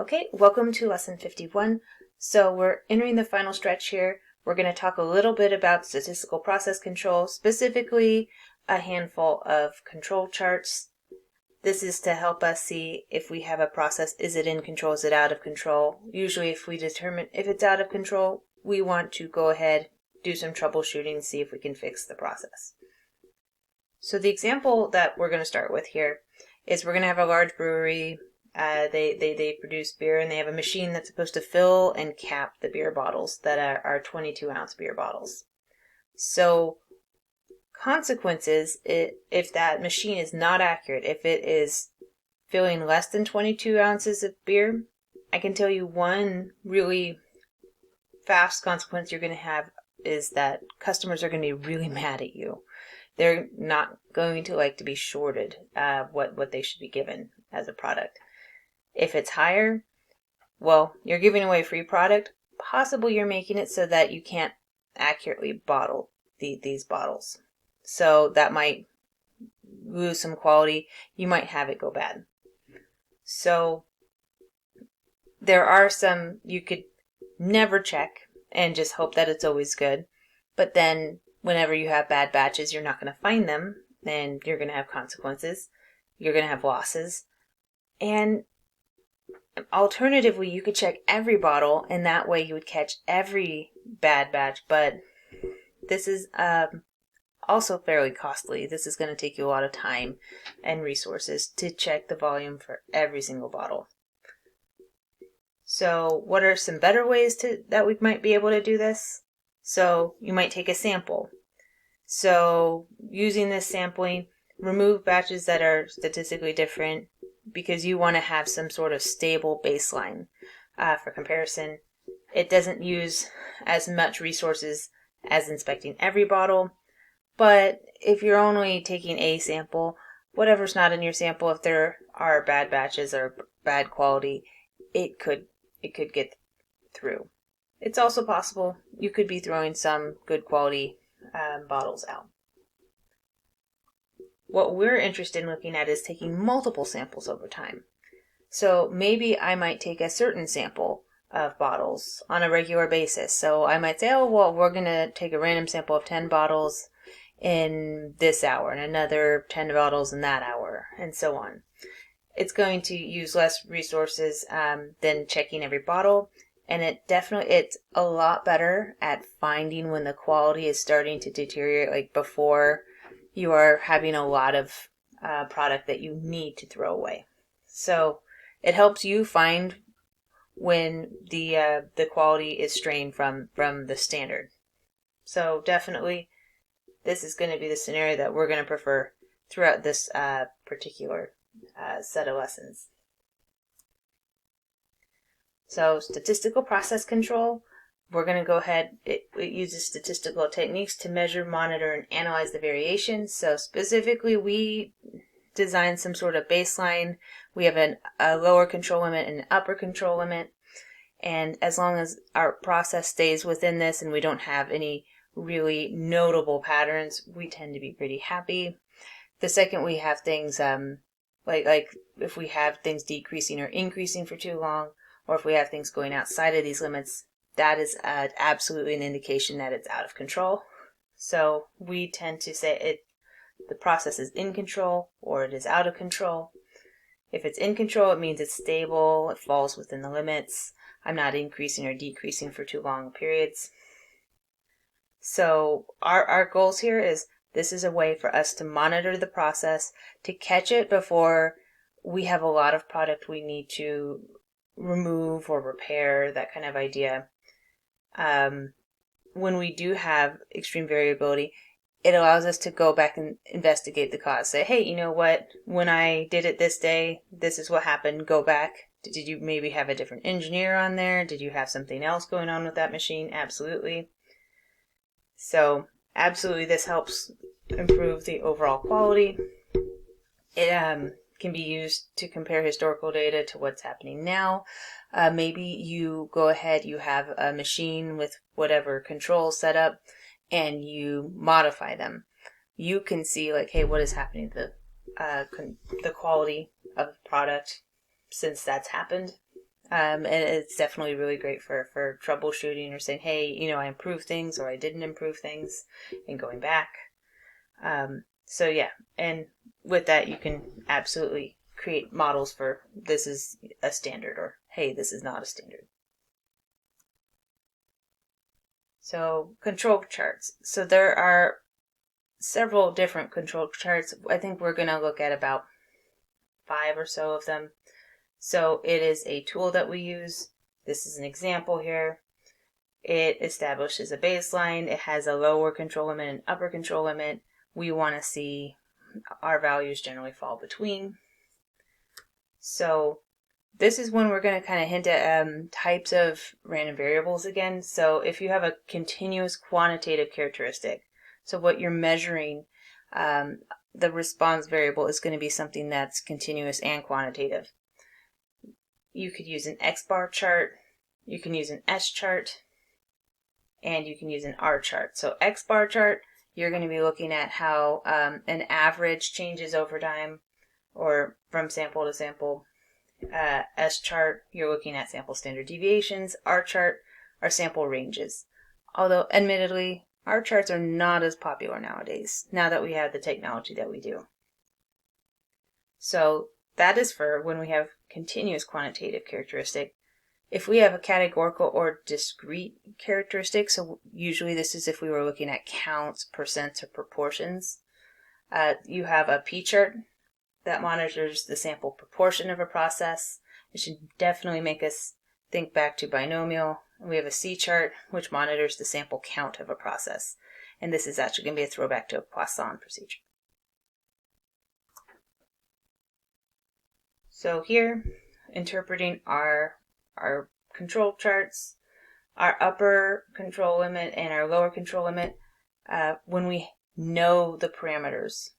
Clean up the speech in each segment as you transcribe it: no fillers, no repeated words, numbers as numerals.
Okay, welcome to lesson 51. So we're entering the final stretch here. We're going to talk a little bit about statistical process control, specifically a handful of control charts. This is to help us see if we have a process, is it in control, is it out of control? Usually if we determine if it's out of control, we want to go ahead, do some troubleshooting, see if we can fix the process. So the example that we're going to start with here is we're going to have a large brewery. They produce beer, and they have a machine that's supposed to fill and cap the beer bottles that are 22-ounce beer bottles. So consequences, if that machine is not accurate, if it is filling less than 22 ounces of beer, I can tell you one really fast consequence you're going to have is that customers are going to be really mad at you. They're not going to like to be shorted what they should be given as a product. If it's higher, well, you're giving away free product. Possibly you're making it so that you can't accurately bottle these bottles. So that might lose some quality. You might have it go bad. So there are some you could never check and just hope that it's always good. But then whenever you have bad batches, you're not going to find them, and you're going to have consequences. You're going to have losses. And alternatively, you could check every bottle, and that way you would catch every bad batch. But this is also fairly costly. This is going to take you a lot of time and resources to check the volume for every single bottle. So what are some better ways that we might be able to do this? So you might take a sample. So using this sampling, remove batches that are statistically different because you want to have some sort of stable baseline for comparison. It doesn't use as much resources as inspecting every bottle, but if you're only taking a sample, whatever's not in your sample, if there are bad batches or bad quality, it could get through. It's also possible you could be throwing some good quality bottles out. What we're interested in looking at is taking multiple samples over time. So maybe I might take a certain sample of bottles on a regular basis. So I might say, we're going to take a random sample of 10 bottles in this hour and another 10 bottles in that hour, and so on. It's going to use less resources than checking every bottle, and it's a lot better at finding when the quality is starting to deteriorate, like before you are having a lot of product that you need to throw away. So it helps you find when the quality is strained from the standard. So definitely this is going to be the scenario that we're going to prefer throughout this particular set of lessons. So statistical process control, we're going to go ahead, it uses statistical techniques to measure, monitor, and analyze the variation. So specifically, we design some sort of baseline. We have a lower control limit and an upper control limit. And as long as our process stays within this and we don't have any really notable patterns, we tend to be pretty happy. The second we have things like if we have things decreasing or increasing for too long, or if we have things going outside of these limits, that is absolutely an indication that it's out of control. So we tend to say the process is in control or it is out of control. If it's in control, it means it's stable, it falls within the limits. I'm not increasing or decreasing for too long periods. So our goals here is this is a way for us to monitor the process, to catch it before we have a lot of product we need to remove or repair, that kind of idea. When we do have extreme variability, it allows us to go back and investigate the cause. Say, hey, you know what? When I did it this day, this is what happened. Go back. Did you maybe have a different engineer on there? Did you have something else going on with that machine? Absolutely. So absolutely, this helps improve the overall quality. It can be used to compare historical data to what's happening now. Maybe you go ahead, you have a machine with whatever controls set up, and you modify them. You can see like, hey, what is happening to the quality of the product since that's happened. And it's definitely really great for troubleshooting or saying, hey, you know, I improved things or I didn't improve things and going back. So yeah, and with that, you can absolutely create models for this is a standard or hey, this is not a standard. So control charts. So there are several different control charts. I think we're going to look at about 5 or so of them. So it is a tool that we use. This is an example here. It establishes a baseline. It has a lower control limit and upper control limit. We want to see our values generally fall between. So this is when we're going to kind of hint at types of random variables again. So if you have a continuous quantitative characteristic, so what you're measuring, the response variable is going to be something that's continuous and quantitative. You could use an X bar chart, you can use an S chart, and you can use an R chart. So X bar chart, you're going to be looking at how an average changes over time or from sample to sample. S chart, you're looking at sample standard deviations. R chart are sample ranges. Although, admittedly, R charts are not as popular nowadays, now that we have the technology that we do. So that is for when we have continuous quantitative characteristic. If we have a categorical or discrete characteristic, so usually this is if we were looking at counts, percents, or proportions, you have a P chart that monitors the sample proportion of a process. It should definitely make us think back to binomial. And we have a C chart, which monitors the sample count of a process. And this is actually going to be a throwback to a Poisson procedure. So here, interpreting our control charts, our upper control limit and our lower control limit, when we know the parameters,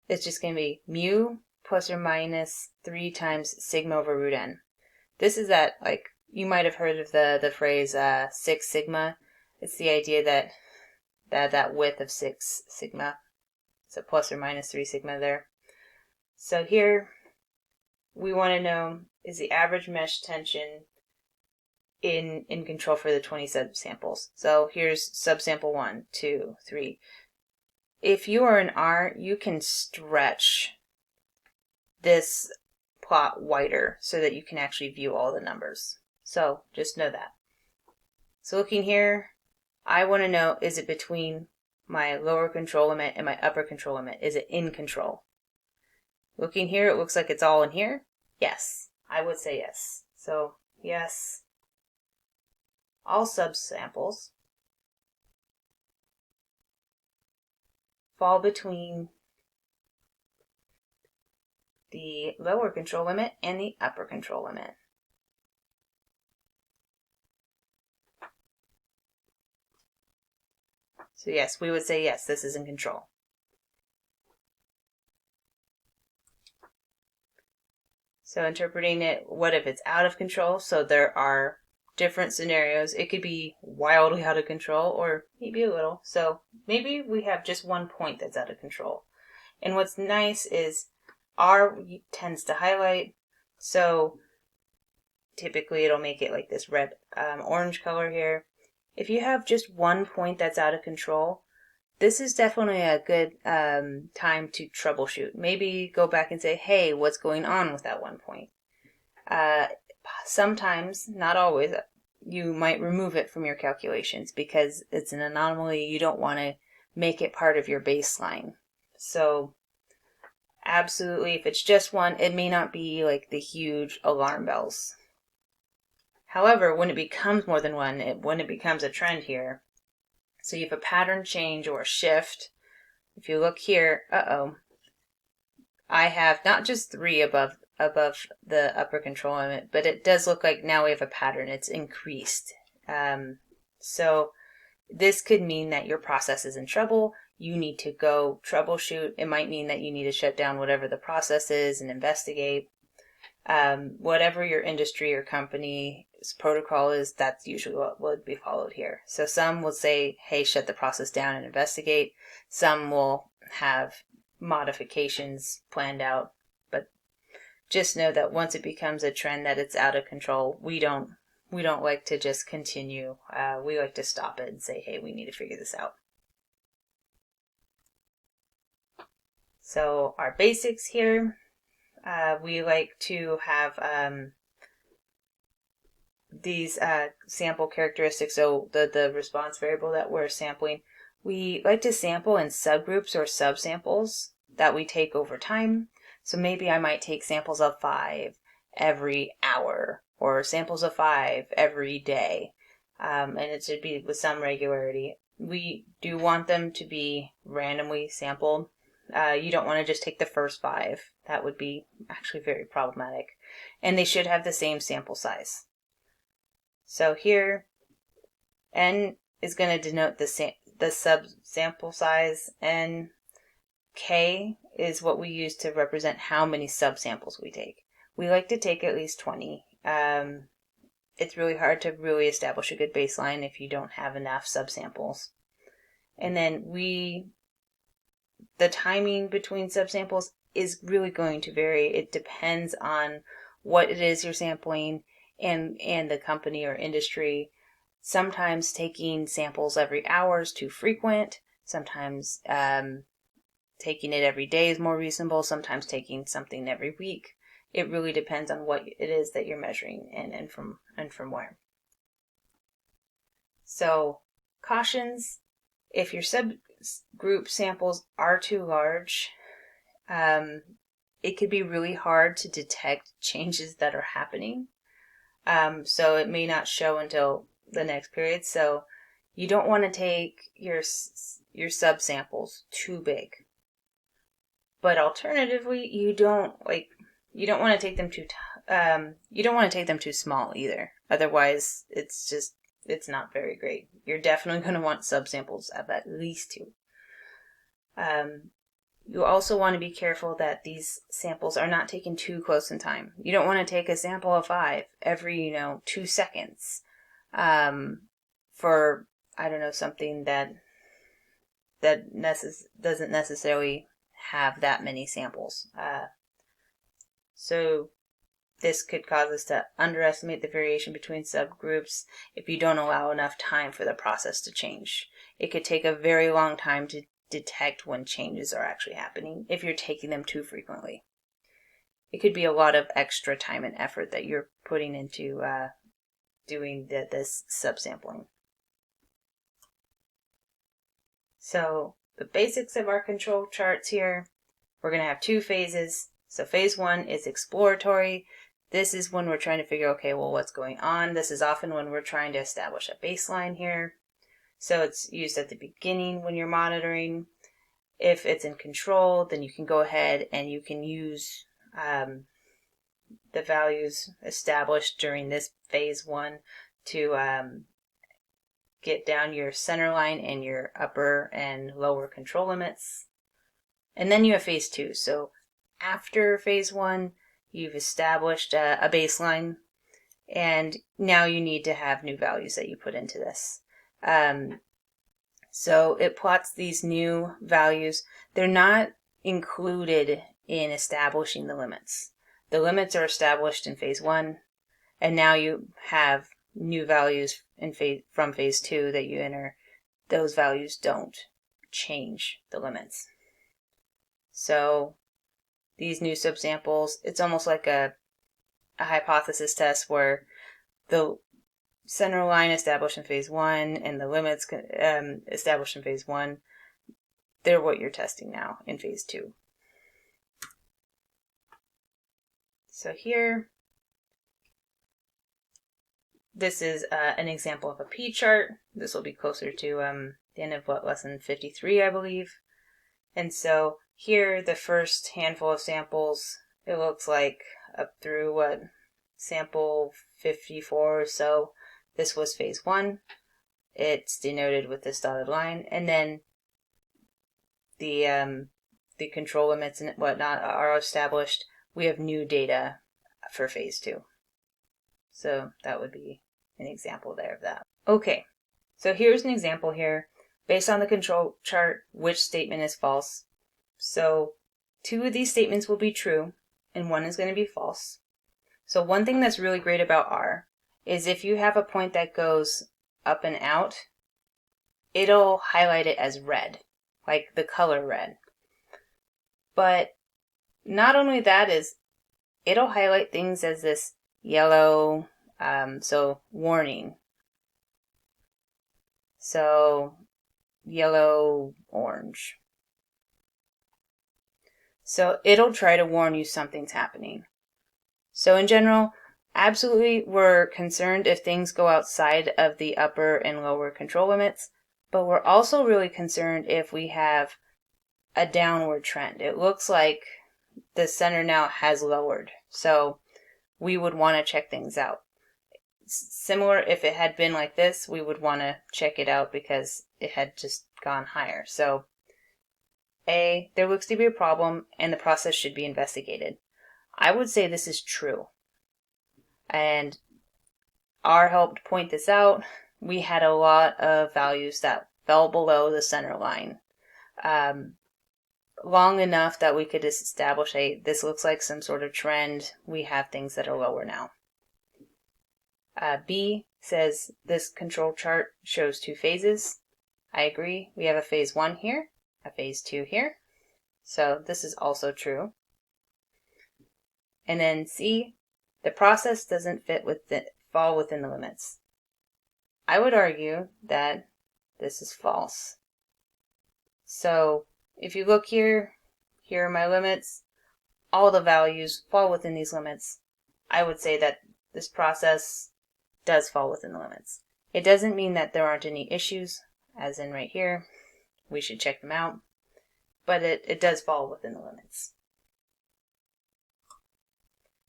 it's just going to be mu plus or minus 3 times sigma over root n. This is that, like, you might have heard of the phrase 6 sigma. It's the idea that width of 6 sigma. So plus or minus 3 sigma there. So here, we want to know, is the average mesh tension in control for the 20 subsamples. So here's subsample 1, 2, 3. If you are an R, you can stretch this plot wider so that you can actually view all the numbers. So just know that. So looking here, I want to know, is it between my lower control limit and my upper control limit? Is it in control? Looking here, it looks like it's all in here. Yes, I would say yes. So yes, all subsamples fall between the lower control limit and the upper control limit. So yes, we would say yes, this is in control. So interpreting it, what if it's out of control? So there are different scenarios. It could be wildly out of control or maybe a little. So maybe we have just one point that's out of control. And what's nice is R tends to highlight. So typically it'll make it like this red orange color here. If you have just one point that's out of control, this is definitely a good time to troubleshoot. Maybe go back and say, hey, what's going on with that one point? Sometimes, not always, you might remove it from your calculations because it's an anomaly. You don't want to make it part of your baseline. So absolutely, if it's just one, it may not be like the huge alarm bells. However, when it becomes more than one, when it becomes a trend here, so you have a pattern change or a shift. If you look here, I have not just 3 above the upper control limit, but it does look like now we have a pattern. It's increased. So this could mean that your process is in trouble. You need to go troubleshoot. It might mean that you need to shut down whatever the process is and investigate. Whatever your industry or company's protocol is, that's usually what would be followed here. So some will say, hey, shut the process down and investigate. Some will have modifications planned out. But just know that once it becomes a trend that it's out of control, we don't like to just continue. We like to stop it and say, hey, we need to figure this out. So our basics here, we like to have these sample characteristics. So the response variable that we're sampling, we like to sample in subgroups or subsamples that we take over time. So maybe I might take samples of 5 every hour, or samples of 5 every day, and it should be with some regularity. We do want them to be randomly sampled. You don't want to just take the first 5. That would be actually very problematic. And they should have the same sample size. So here, N is going to denote the subsample size, and K is what we use to represent how many subsamples we take. We like to take at least 20. It's really hard to really establish a good baseline if you don't have enough subsamples. And then the timing between subsamples is really going to vary. It depends on what it is you're sampling and the company or industry. Sometimes taking samples every hour is too frequent. Sometimes taking it every day is more reasonable. Sometimes taking something every week. It really depends on what it is that you're measuring and from where. So cautions: if your subgroup samples are too large, it could be really hard to detect changes that are happening. So it may not show until the next period. So you don't want to take your subsamples too big. But alternatively, you don't want to take them too small either. Otherwise, it's not very great. You're definitely going to want subsamples of at least 2. You also want to be careful that these samples are not taken too close in time. You don't want to take a sample of 5 every 2 seconds for, I don't know, something that doesn't necessarily have that many samples. So this could cause us to underestimate the variation between subgroups if you don't allow enough time for the process to change. It could take a very long time to detect when changes are actually happening if you're taking them too frequently. It could be a lot of extra time and effort that you're putting into doing this subsampling. So the basics of our control charts here, we're going to have 2 phases. So phase 1 is exploratory. This is when we're trying to figure, okay, well, what's going on? This is often when we're trying to establish a baseline here. So it's used at the beginning when you're monitoring. If it's in control, then you can go ahead and you can use the values established during this phase 1 to get down your center line and your upper and lower control limits. And then you have phase 2. So after phase 1, you've established a baseline, and now you need to have new values that you put into this. So it plots these new values. They're not included in establishing the limits. The limits are established in phase 1, and now you have new values from phase 2 that you enter. Those values don't change the limits. So these new subsamples, it's almost like a hypothesis test where the center line established in phase 1 and the limits established in phase 1, they're what you're testing now in phase 2. So here, this is an example of a P chart. This will be closer to the end of lesson 53, I believe. And so here, the first handful of samples, it looks like up through sample 54 or so, this was phase 1. It's denoted with this dotted line, and then the control limits and whatnot are established. We have new data for phase 2. So that would be an example there of that. Okay, so here's an example here. Based on the control chart, which statement is false? So 2 of these statements will be true. and 1 is going to be false. So one thing that's really great about R is if you have a point that goes up and out, it'll highlight it as red, like the color red. But not only that is, it'll highlight things as this yellow, so warning. So yellow, orange. So it'll try to warn you something's happening. So in general, absolutely we're concerned if things go outside of the upper and lower control limits, but we're also really concerned if we have a downward trend. It looks like the center now has lowered, so we would want to check things out. Similar, if it had been like this, we would want to check it out because it had just gone higher. So A, there looks to be a problem and the process should be investigated. I would say this is true. And R helped point this out. We had a lot of values that fell below the center line. Long enough that we could establish, hey, this looks like some sort of trend. We have things that are lower now. B says this control chart shows 2 phases. I agree. We have a phase 1 here, a phase 2 here. So this is also true. And then C, the process doesn't fall within the limits. I would argue that this is false. So if you look here, here are my limits. All the values fall within these limits. I would say that this process does fall within the limits. It doesn't mean that there aren't any issues, as in right here. We should check them out. But it does fall within the limits.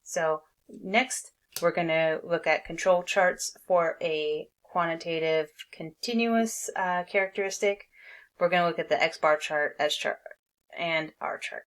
So next, we're going to look at control charts for a quantitative continuous characteristic. We're going to look at the X bar chart, S chart, and R chart.